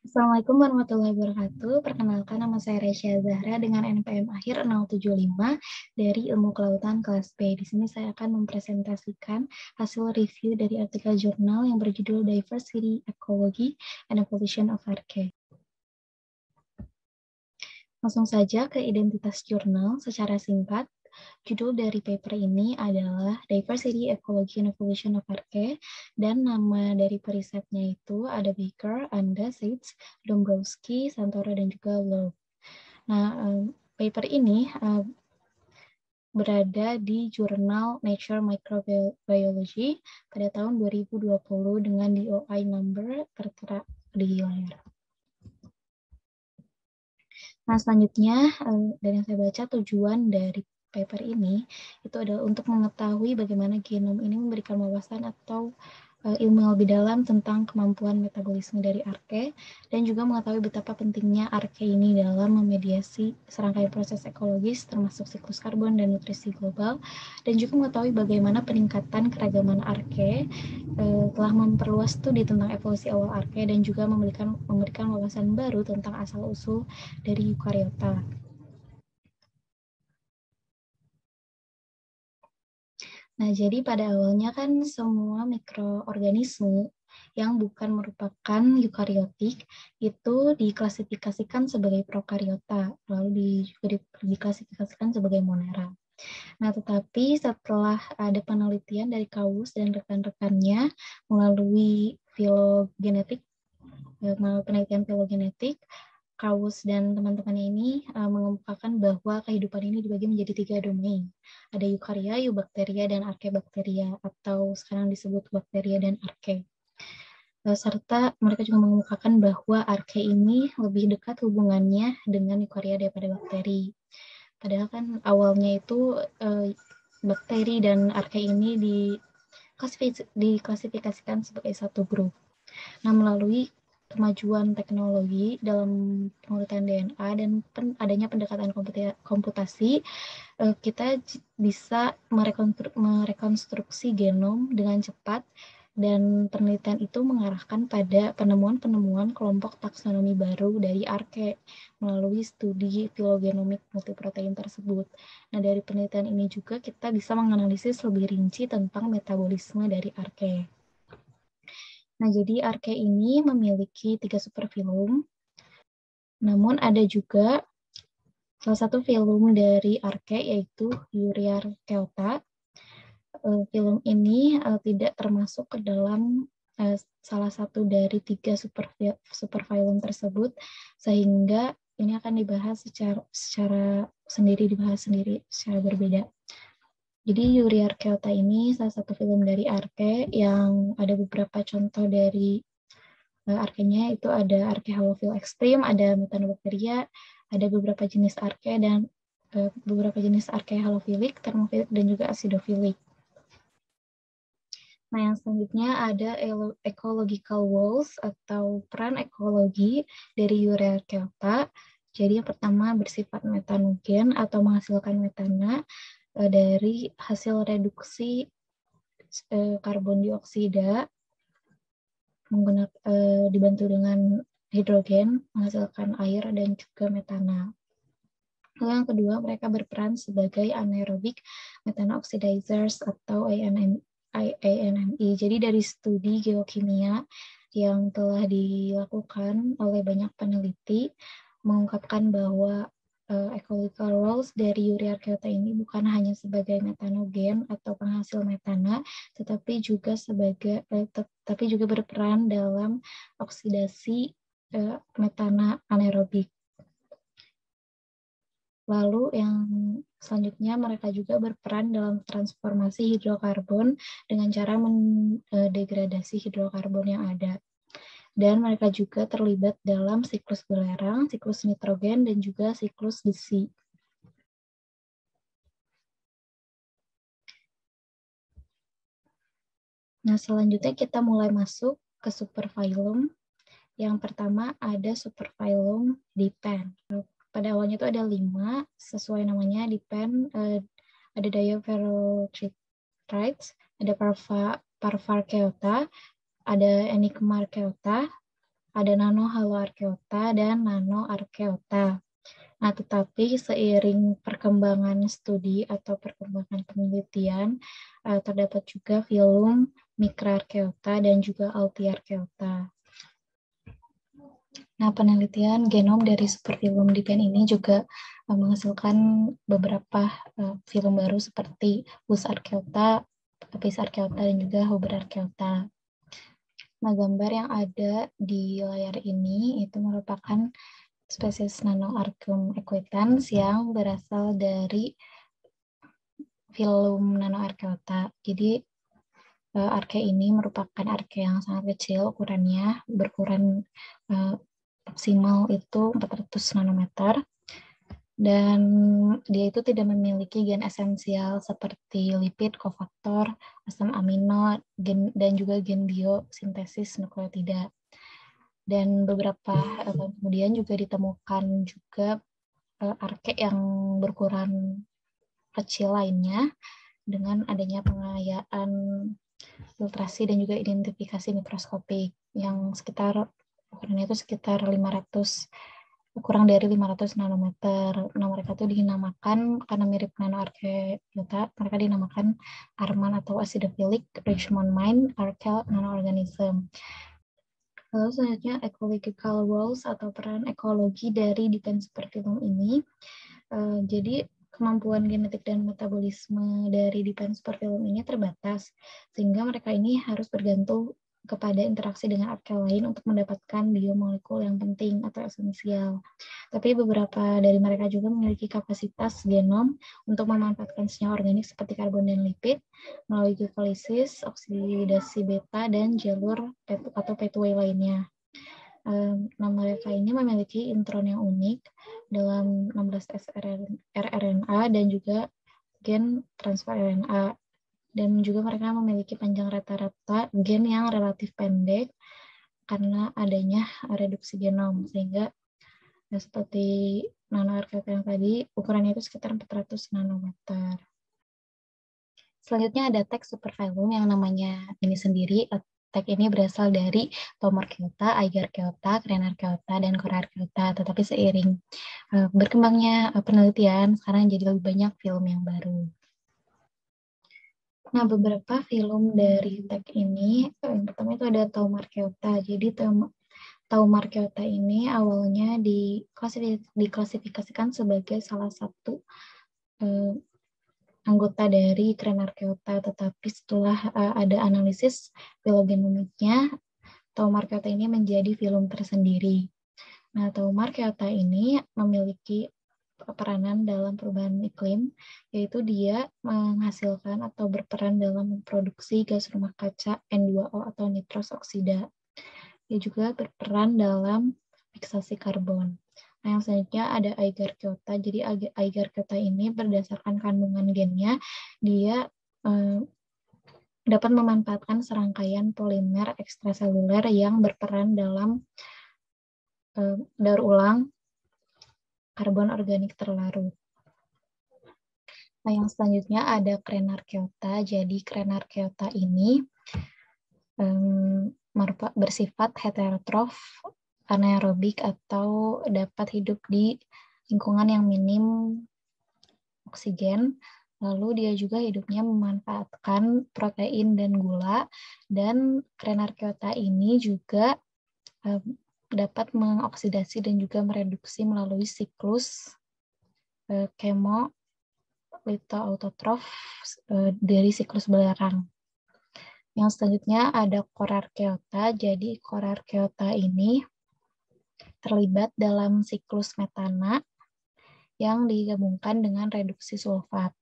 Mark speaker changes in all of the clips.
Speaker 1: Assalamualaikum warahmatullahi wabarakatuh. Perkenalkan, nama saya Resya Zahra dengan NPM akhir 075 dari Ilmu Kelautan kelas B. Di sini saya akan mempresentasikan hasil review dari artikel jurnal yang berjudul Diversity, Ecology, and Evolution of Archaea. Langsung saja ke identitas jurnal secara singkat. Judul dari paper ini adalah Diversity, Ecology, and Evolution of Archaea, dan nama dari perisetnya itu ada Baker, Anda, Seitz, Dombrowski, Santoro, dan juga Lowe. Nah, paper ini berada di jurnal Nature Microbiology pada tahun 2020 dengan DOI number tertera di layar. Nah, selanjutnya dari yang saya baca, tujuan dari paper ini itu adalah untuk mengetahui bagaimana genom ini memberikan wawasan atau ilmu yang lebih dalam tentang kemampuan metabolisme dari archaea, dan juga mengetahui betapa pentingnya archaea ini dalam memediasi serangkaian proses ekologis termasuk siklus karbon dan nutrisi global, dan juga mengetahui bagaimana peningkatan keragaman archaea telah memperluas studi tentang evolusi awal archaea dan juga memberikan wawasan baru tentang asal-usul dari eukariota. Nah, jadi pada awalnya kan semua mikroorganisme yang bukan merupakan eukariotik itu diklasifikasikan sebagai prokariota, lalu juga diklasifikasikan sebagai monera. Nah, tetapi setelah ada penelitian dari Kaus dan rekan-rekannya melalui penelitian filogenetik, Kaus dan teman-temannya ini mengemukakan bahwa kehidupan ini dibagi menjadi 3 domain. Ada eukarya, eubakteria, dan archaebakteria, atau sekarang disebut bakteria dan archaea. Serta mereka juga mengemukakan bahwa archaea ini lebih dekat hubungannya dengan eukarya daripada bakteri. Padahal kan awalnya itu bakteri dan archaea ini diklasifikasikan sebagai satu grup. Nah, melalui kemajuan teknologi dalam pengurutan DNA dan adanya pendekatan komputasi, kita bisa merekonstruksi genom dengan cepat, dan penelitian itu mengarahkan pada penemuan kelompok taksonomi baru dari archaea melalui studi filogenomik multiprotein tersebut. Nah, dari penelitian ini juga kita bisa menganalisis lebih rinci tentang metabolisme dari archaea. Nah, jadi archaea ini memiliki 3 superfilum, namun ada juga salah satu filum dari archaea yaitu Euryarchaeota. Filum ini tidak termasuk ke dalam salah satu dari 3 superfilum tersebut, sehingga ini akan dibahas secara berbeda. Jadi Euryarchaeota ini salah satu filum dari archaea yang ada beberapa contoh dari archaea, itu ada archaea halofil ekstrim, ada metanobacteria, ada beberapa jenis archaea dan beberapa jenis archaea halofilik, termofilik, dan juga acidofilik. Nah, yang selanjutnya ada ecological roles atau peran ekologi dari Euryarchaeota. Jadi yang pertama bersifat metanogen atau menghasilkan metana dari hasil reduksi karbon dioksida dibantu dengan hidrogen, menghasilkan air dan juga metana. Lalu yang kedua, mereka berperan sebagai anaerobic metanoxidizers atau ANMI. Jadi dari studi geokimia yang telah dilakukan oleh banyak peneliti mengungkapkan bahwa ecological roles dari Euryarchaeota ini bukan hanya sebagai metanogen atau penghasil metana, tetapi juga berperan dalam oksidasi metana anaerobik. Lalu yang selanjutnya, mereka juga berperan dalam transformasi hidrokarbon dengan cara mendegradasi hidrokarbon yang ada. Dan mereka juga terlibat dalam siklus belerang, siklus nitrogen, dan juga siklus besi. Nah, selanjutnya kita mulai masuk ke superfilum. Yang pertama ada superfilum Dipen. Pada awalnya itu ada 5, sesuai namanya Dipen, ada Diophorocerites, ada Parvarchaeota, ada Enigmarchaeota, ada nanohaloarkeota dan nanoarkeota. Nah, tetapi seiring perkembangan studi atau perkembangan penelitian, terdapat juga filum mikroarkeota dan juga altiarkeota. Nah, penelitian genom dari superfilum dipen ini juga menghasilkan beberapa filum baru seperti Hus-arkeota, Apis-arkeota, dan juga Huber-arkeota. Nah, gambar yang ada di layar ini itu merupakan spesies Nanoarcheum equitans yang berasal dari filum Nanoarcheota. Jadi arke ini merupakan arke yang sangat kecil ukurannya, berukuran maksimal itu 400 nanometer, dan dia itu tidak memiliki gen esensial seperti lipid, kofaktor, asam amino, dan juga gen biosintesis nukleotida. Dan beberapa tahun kemudian juga ditemukan juga arke yang berukuran kecil lainnya dengan adanya pengayaan filtrasi dan juga identifikasi mikroskopik yang sekitar ukurannya itu sekitar 500, kurang dari 500 nanometer. Nah, mereka itu dinamakan karena mirip nanoarkeota, mereka dinamakan ARMAN atau acidophilic Richmond Mine Archaeal Nanoorganism. Lalu selanjutnya ecological roles atau peran ekologi dari dipen superfilum ini. Jadi kemampuan genetik dan metabolisme dari dipen superfilum ini terbatas, sehingga mereka ini harus bergantung kepada interaksi dengan arke lain untuk mendapatkan biomolekul yang penting atau esensial. Tapi beberapa dari mereka juga memiliki kapasitas genom untuk memanfaatkan senyawa organik seperti karbon dan lipid melalui glikolisis, oksidasi beta, dan jalur atau pathway lainnya. Nah, mereka ini memiliki intron yang unik dalam 16S rRNA dan juga gen transfer RNA. Dan juga mereka memiliki panjang rata-rata gen yang relatif pendek karena adanya reduksi genom, sehingga seperti nanoarkeota yang tadi, ukurannya itu sekitar 400 nanometer. Selanjutnya ada tag superfilum yang namanya ini sendiri. Tag ini berasal dari Thaumarkeota, Eigarkeota, Crenarkeota, dan Corarkeota. Tetapi seiring berkembangnya penelitian, sekarang jadi lebih banyak film yang baru. Nah, beberapa film dari tag ini, yang pertama itu ada Thaumarkeota. Jadi Thaumarkeota ini awalnya diklasifikasikan sebagai salah satu anggota dari Crenarkeota, tetapi setelah ada analisis filogenomiknya, Thaumarkeota ini menjadi filum tersendiri. Nah, Thaumarkeota ini memiliki peranan dalam perubahan iklim, yaitu dia menghasilkan atau berperan dalam memproduksi gas rumah kaca N2O atau nitros oksida. Dia juga berperan dalam fiksasi karbon. Nah, yang selanjutnya ada Eigarkeota. Jadi Eigarkeota ini berdasarkan kandungan gennya, dia dapat memanfaatkan serangkaian polimer ekstraseluler yang berperan dalam daur ulang karbon organik terlarut. Nah, yang selanjutnya ada Crenarkeota. Jadi Crenarkeota ini bersifat heterotrof, anaerobik, atau dapat hidup di lingkungan yang minim oksigen. Lalu dia juga hidupnya memanfaatkan protein dan gula. Dan Crenarkeota ini juga dapat mengoksidasi dan juga mereduksi melalui siklus kemolitoautotrof dari siklus belerang. Yang selanjutnya ada Corarkeota. Jadi Corarkeota ini terlibat dalam siklus metana yang digabungkan dengan reduksi sulfat.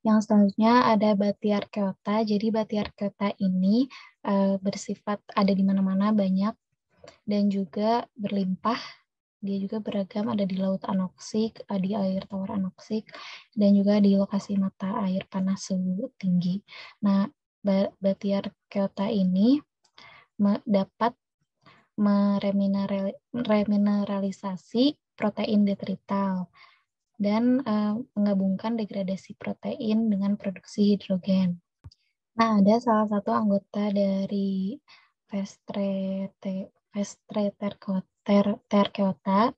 Speaker 1: Yang selanjutnya ada Bathyarkeota. Jadi Bathyarkeota ini bersifat ada di mana-mana, banyak dan juga berlimpah. Dia juga beragam, ada di laut anoksik, di air tawar anoksik, dan juga di lokasi mata air panas suhu tinggi. Nah, Bathyarkeota ini dapat meremineralisasi protein detrital dan menggabungkan degradasi protein dengan produksi hidrogen. Nah, ada salah satu anggota dari terkeota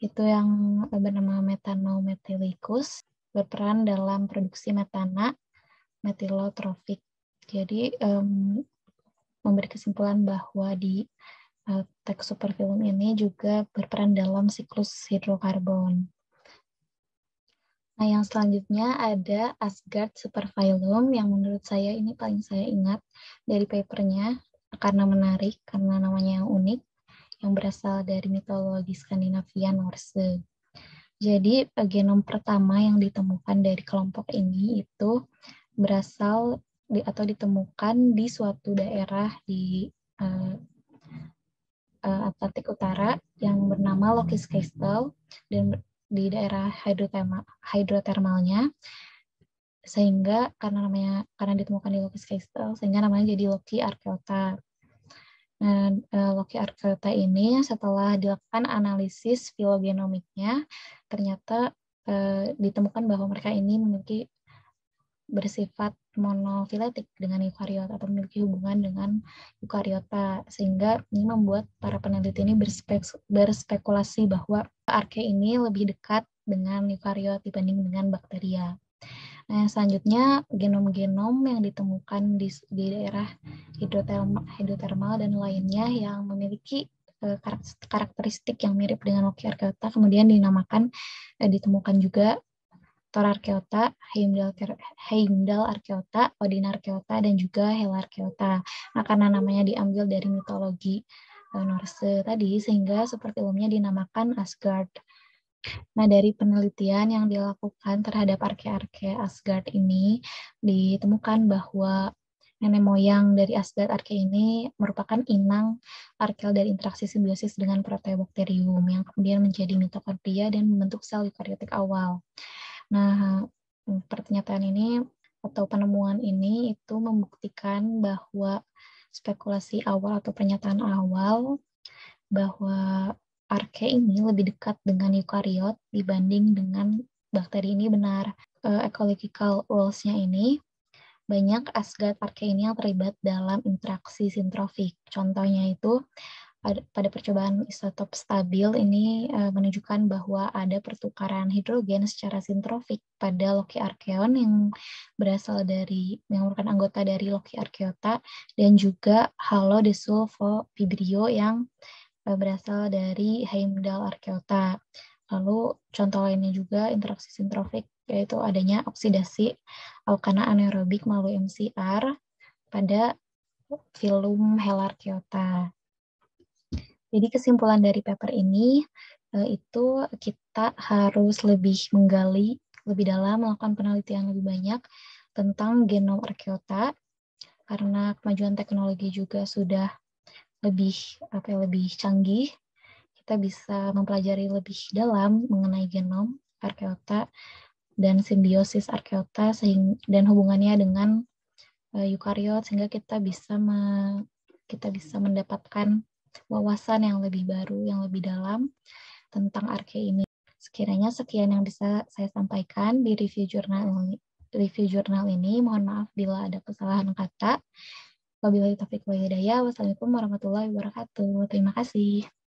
Speaker 1: itu yang bernama methanol-methylicus berperan dalam produksi metana metilotrofik. Jadi memberi kesimpulan bahwa di teks superfilum ini juga berperan dalam siklus hidrokarbon. Nah, yang selanjutnya ada Asgard superphylum yang menurut saya ini paling saya ingat dari papernya karena menarik, karena namanya yang unik, yang berasal dari mitologi Skandinavia Norse. Jadi, genom pertama yang ditemukan dari kelompok ini itu berasal atau ditemukan di suatu daerah di Atlantik Utara yang bernama Lokis Castle dan di daerah hidrotermalnya, sehingga karena ditemukan di Lokis Castle sehingga namanya jadi Loki Arkeota. Nah, Loki Arkeota ini setelah dilakukan analisis filogenomiknya ternyata ditemukan bahwa mereka ini memiliki bersifat monofiletik dengan eukariot atau memiliki hubungan dengan eukariota, sehingga ini membuat para peneliti ini berspekulasi bahwa arke ini lebih dekat dengan eukariot dibanding dengan bakteria. Nah, selanjutnya genom-genom yang ditemukan di daerah hidrotermal dan lainnya yang memiliki karakteristik yang mirip dengan Loki Arkeota kemudian ditemukan juga Thor Arkeota, Heimdall Arkeota, Odin Arkeota, dan juga Hela Arkeota. Nah, karena namanya diambil dari mitologi Norse tadi, sehingga superfilumnya dinamakan Asgard. Nah, dari penelitian yang dilakukan terhadap arke-arke Asgard ini, ditemukan bahwa nenek moyang dari Asgard arke ini merupakan inang arkel dari interaksi simbiosis dengan proteobakterium yang kemudian menjadi mitokondria dan membentuk sel eukariotik awal. Nah, pernyataan ini atau penemuan ini itu membuktikan bahwa spekulasi awal atau pernyataan awal bahwa arke ini lebih dekat dengan eukariot dibanding dengan bakteri ini benar. Ecological rules-nya ini banyak Asgard arke ini yang terlibat dalam interaksi sintrofik. Contohnya itu pada percobaan isotop stabil ini menunjukkan bahwa ada pertukaran hidrogen secara sintrofik pada Loki Archeon yang merupakan anggota dari Loki Arkeota dan juga halodesulfovibrio yang berasal dari Heimdall Arkeota. Lalu contoh lainnya juga interaksi sintrofik yaitu adanya oksidasi alkana anaerobik melalui MCR pada filum Helarkeota. Jadi kesimpulan dari paper ini itu kita harus lebih menggali lebih dalam, melakukan penelitian lebih banyak tentang genom Arkeota karena kemajuan teknologi juga sudah lebih canggih. Kita bisa mempelajari lebih dalam mengenai genom Arkeota dan simbiosis Arkeota dan hubungannya dengan eukariot sehingga kita bisa mendapatkan wawasan yang lebih baru, yang lebih dalam tentang arke ini. Sekiranya sekian yang bisa saya sampaikan di review jurnal ini. Mohon maaf bila ada kesalahan kata. Wabillahi taufiq wal hidayah. Wassalamualaikum warahmatullahi wabarakatuh. Terima kasih.